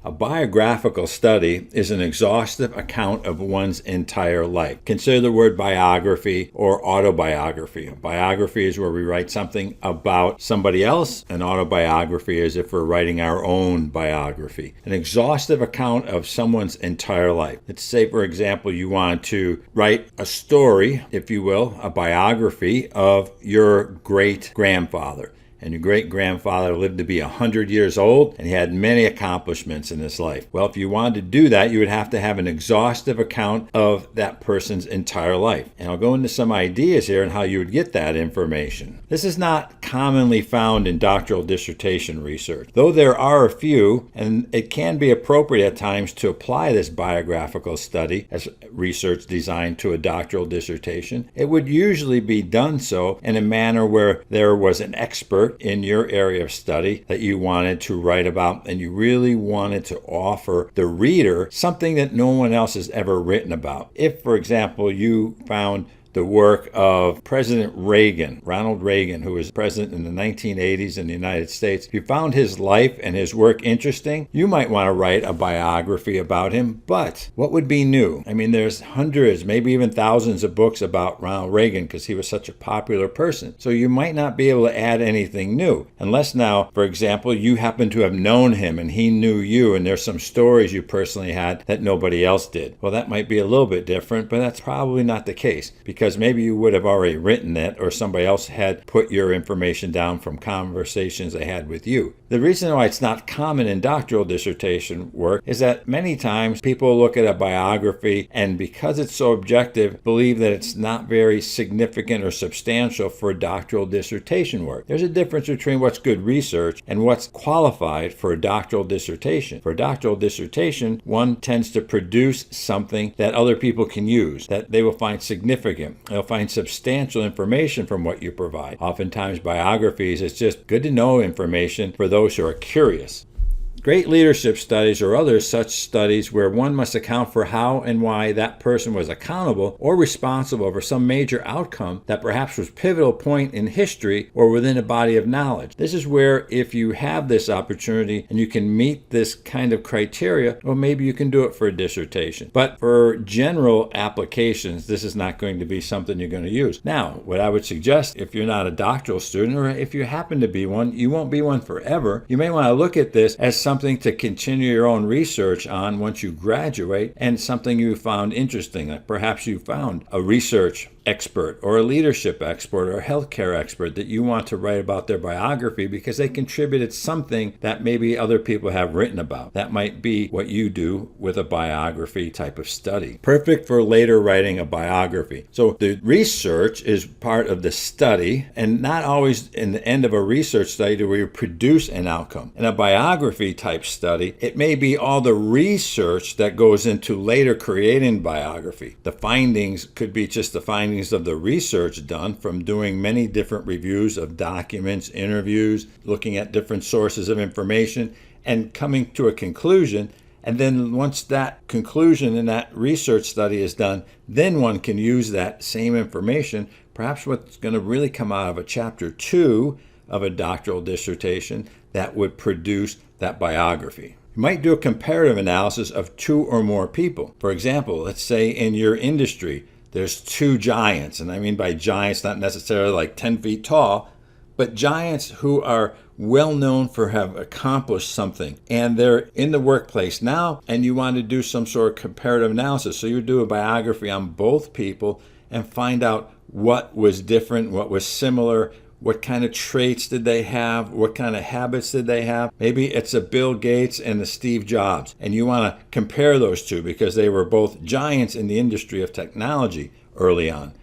A biographical study is an exhaustive account of one's entire life. Consider the word biography or autobiography. A biography is where we write something about somebody else. An autobiography is if we're writing our own biography. An exhaustive account of someone's entire life. Let's say, for example, you want to write a story, if you will, a biography of your great-grandfather. And your great-grandfather lived to be 100 years old, and he had many accomplishments in his life. Well, if you wanted to do that, you would have to have an exhaustive account of that person's entire life. And I'll go into some ideas here on how you would get that information. This is not commonly found in doctoral dissertation research, though there are a few, and it can be appropriate at times to apply this biographical study as research designed to a doctoral dissertation. It would usually be done so in a manner where there was an expert in your area of study that you wanted to write about, and you really wanted to offer the reader something that no one else has ever written about. If, for example, you found the work of President Reagan, Ronald Reagan, who was president in the 1980s in the United States. If you found his life and his work interesting, you might want to write a biography about him. But what would be new? I mean, there's hundreds, maybe even thousands of books about Ronald Reagan because he was such a popular person. So you might not be able to add anything new. Unless now, for example, you happen to have known him and he knew you, and there's some stories you personally had that nobody else did. Well, that might be a little bit different, but that's probably not the case, because maybe you would have already written it, or somebody else had put your information down from conversations they had with you. The reason why it's not common in doctoral dissertation work is that many times people look at a biography and, because it's so objective, believe that it's not very significant or substantial for doctoral dissertation work. There's a difference between what's good research and what's qualified for a doctoral dissertation. For a doctoral dissertation, one tends to produce something that other people can use, that they will find significant. They'll find substantial information from what you provide. Oftentimes, biographies, it's just good to know information for those who are curious. Great leadership studies or other such studies where one must account for how and why that person was accountable or responsible for some major outcome that perhaps was a pivotal point in history or within a body of knowledge. This is where, if you have this opportunity and you can meet this kind of criteria, well, maybe you can do it for a dissertation. But for general applications, this is not going to be something you're going to use. Now, what I would suggest, if you're not a doctoral student, or if you happen to be one, you won't be one forever. You may want to look at this as something to continue your own research on once you graduate, and something you found interesting. Like perhaps you found a research expert or a leadership expert or a healthcare expert that you want to write about their biography because they contributed something that maybe other people have written about. That might be what you do with a biography type of study. Perfect for later writing a biography. So the research is part of the study, and not always in the end of a research study do we produce an outcome. In a biography type study, it may be all the research that goes into later creating biography. The findings could be just the findings of the research done from doing many different reviews of documents, interviews, looking at different sources of information, and coming to a conclusion. And then once that conclusion in that research study is done, then one can use that same information, perhaps what's going to really come out of a chapter 2 of a doctoral dissertation that would produce that biography. You might do a comparative analysis of 2 or more people. For example, let's say in your industry, there's 2 giants, and I mean by giants not necessarily like 10 feet tall, but giants who are well known for have accomplished something, and they're in the workplace now, and you want to do some sort of comparative analysis. So you do a biography on both people and find out what was different, what was similar, what kind of traits did they have, what kind of habits did they have. Maybe it's a Bill Gates and a Steve Jobs, and you want to compare those two because they were both giants in the industry of technology early on,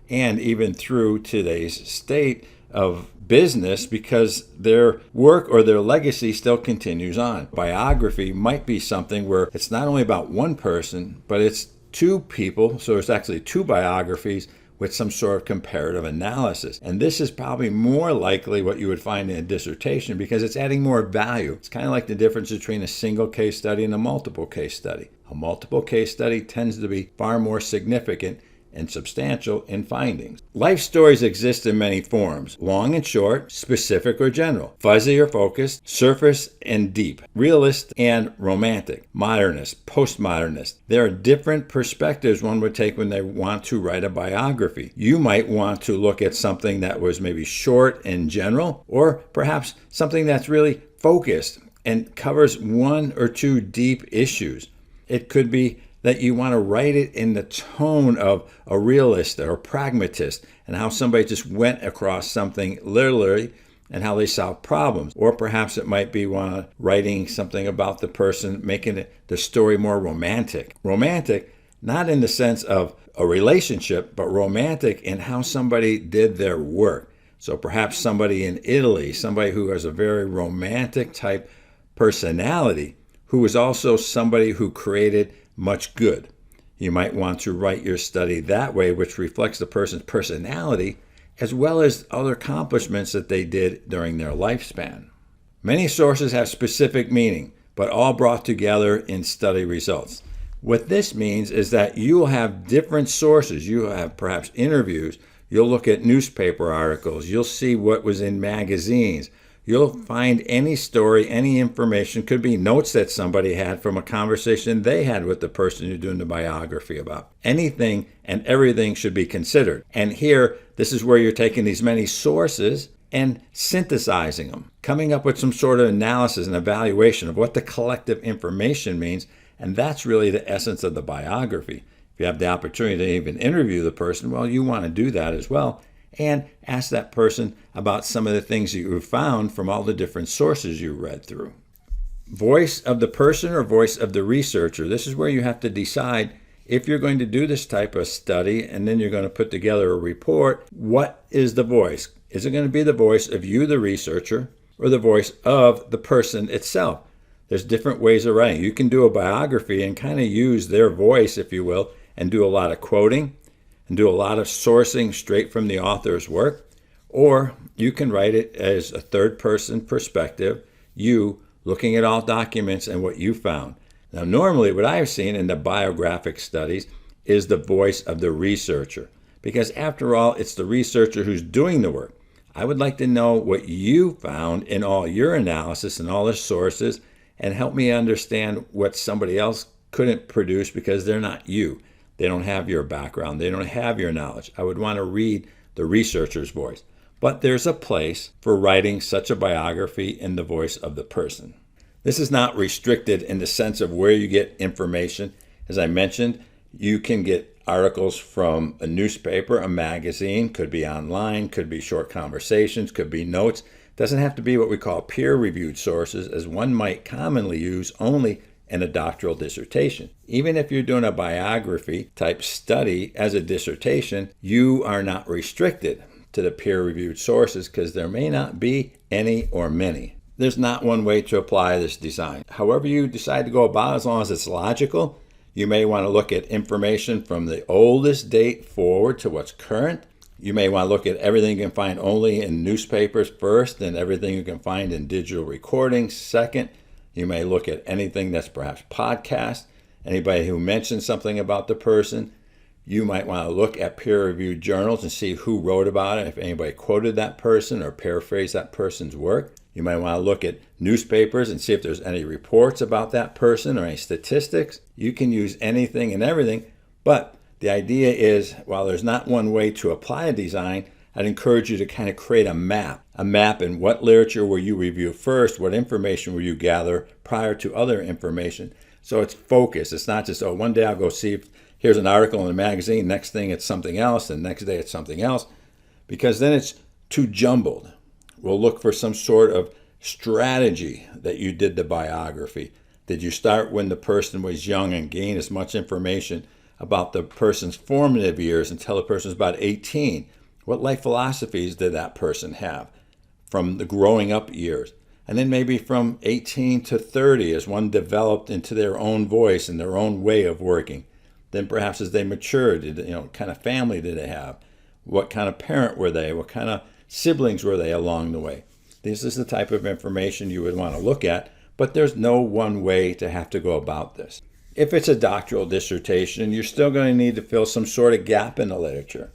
and even through today's state of business, because their work or their legacy still continues on. Biography might be something where it's not only about one person, but it's 2 people, so it's actually 2 biographies with some sort of comparative analysis. And this is probably more likely what you would find in a dissertation because it's adding more value. It's kind of like the difference between a single case study and a multiple case study. A multiple case study tends to be far more significant and substantial in findings. Life stories exist in many forms: long and short, specific or general, fuzzy or focused, surface and deep, realist and romantic, modernist, postmodernist. There are different perspectives one would take when they want to write a biography. You might want to look at something that was maybe short and general, or perhaps something that's really focused and covers one or two deep issues. It could be that you want to write it in the tone of a realist or a pragmatist, and how somebody just went across something literally and how they solve problems. Or perhaps it might be writing something about the person, making the story more romantic. Romantic, not in the sense of a relationship, but romantic in how somebody did their work. So perhaps somebody in Italy, somebody who has a very romantic type personality, who is also somebody who created much good. You might want to write your study that way, which reflects the person's personality as well as other accomplishments that they did during their lifespan. Many sources have specific meaning, but all brought together in study results. What this means is that you will have different sources. You will have perhaps interviews. You'll look at newspaper articles. You'll see what was in magazines. You'll find any story, any information, could be notes that somebody had from a conversation they had with the person you're doing the biography about. Anything and everything should be considered. And here, this is where you're taking these many sources and synthesizing them, coming up with some sort of analysis and evaluation of what the collective information means. And that's really the essence of the biography. If you have the opportunity to even interview the person, well, you want to do that as well. And ask that person about some of the things that you found from all the different sources you read through. Voice of the person or voice of the researcher. This is where you have to decide if you're going to do this type of study and then you're going to put together a report. What is the voice? Is it going to be the voice of you, the researcher, or the voice of the person itself? There's different ways of writing. You can do a biography and kind of use their voice, if you will, and do a lot of quoting and do a lot of sourcing straight from the author's work. Or you can write it as a third-person perspective, you looking at all documents and what you found. Now, normally what I've seen in the biographic studies is the voice of the researcher, because after all, it's the researcher who's doing the work. I would like to know what you found in all your analysis and all the sources, and help me understand what somebody else couldn't produce because they're not you. They don't have your background. They don't have your knowledge. I would want to read the researcher's voice. But there's a place for writing such a biography in the voice of the person. This is not restricted in the sense of where you get information. As I mentioned, you can get articles from a newspaper, a magazine, could be online, could be short conversations, could be notes. It doesn't have to be what we call peer-reviewed sources, as one might commonly use only in a doctoral dissertation. Even if you're doing a biography type study as a dissertation, you are not restricted to the peer-reviewed sources because there may not be any or many. There's not one way to apply this design. However you decide to go about, as long as it's logical, you may want to look at information from the oldest date forward to what's current. You may want to look at everything you can find only in newspapers first, and everything you can find in digital recordings second. You may look at anything that's perhaps podcast, anybody who mentions something about the person. You might want to look at peer-reviewed journals and see who wrote about it, if anybody quoted that person or paraphrased that person's work. You might want to look at newspapers and see if there's any reports about that person or any statistics. You can use anything and everything, but the idea is, while there's not one way to apply a design, I'd encourage you to kind of create a map in what literature will you review first, what information will you gather prior to other information. So it's focused. It's not just, one day I'll go see if here's an article in a magazine, next thing it's something else, and next day it's something else, because then it's too jumbled. We'll look for some sort of strategy that you did the biography. Did you start when the person was young and gain as much information about the person's formative years until the person was about 18? What life philosophies did that person have from the growing up years? And then maybe from 18 to 30 as one developed into their own voice and their own way of working. Then perhaps as they matured, what kind of family did they have? What kind of parent were they? What kind of siblings were they along the way? This is the type of information you would want to look at, but there's no one way to have to go about this. If it's a doctoral dissertation, you're still going to need to fill some sort of gap in the literature.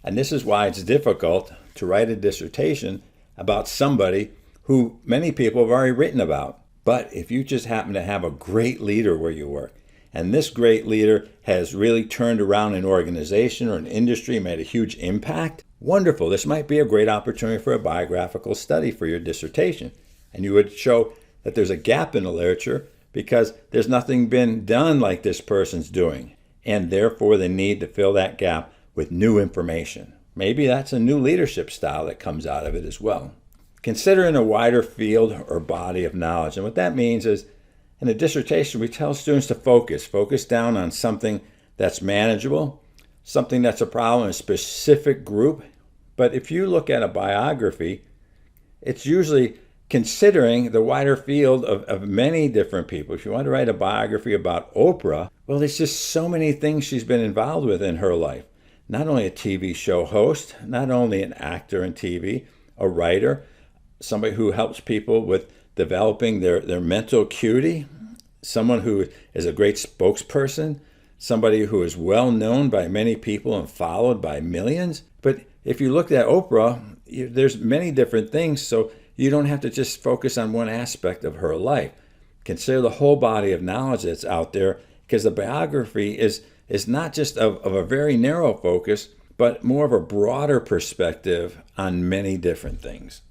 And this is why it's difficult to write a dissertation about somebody who many people have already written about. But if you just happen to have a great leader where you work, and this great leader has really turned around an organization or an industry, made a huge impact, wonderful. This might be a great opportunity for a biographical study for your dissertation. And you would show that there's a gap in the literature because there's nothing been done like this person's doing. And therefore, the need to fill that gap with new information. Maybe that's a new leadership style that comes out of it as well. Considering a wider field or body of knowledge. And what that means is, in a dissertation, we tell students to focus down on something that's manageable, something that's a problem in a specific group. But if you look at a biography, it's usually considering the wider field of many different people. If you want to write a biography about Oprah, well, there's just so many things she's been involved with in her life. Not only a TV show host, not only an actor in TV, a writer, somebody who helps people with developing their mental acuity, someone who is a great spokesperson, somebody who is well known by many people and followed by millions. But if you looked at Oprah, there's many different things, so you don't have to just focus on one aspect of her life. Consider the whole body of knowledge that's out there, because the biography is not just of a very narrow focus, but more of a broader perspective on many different things.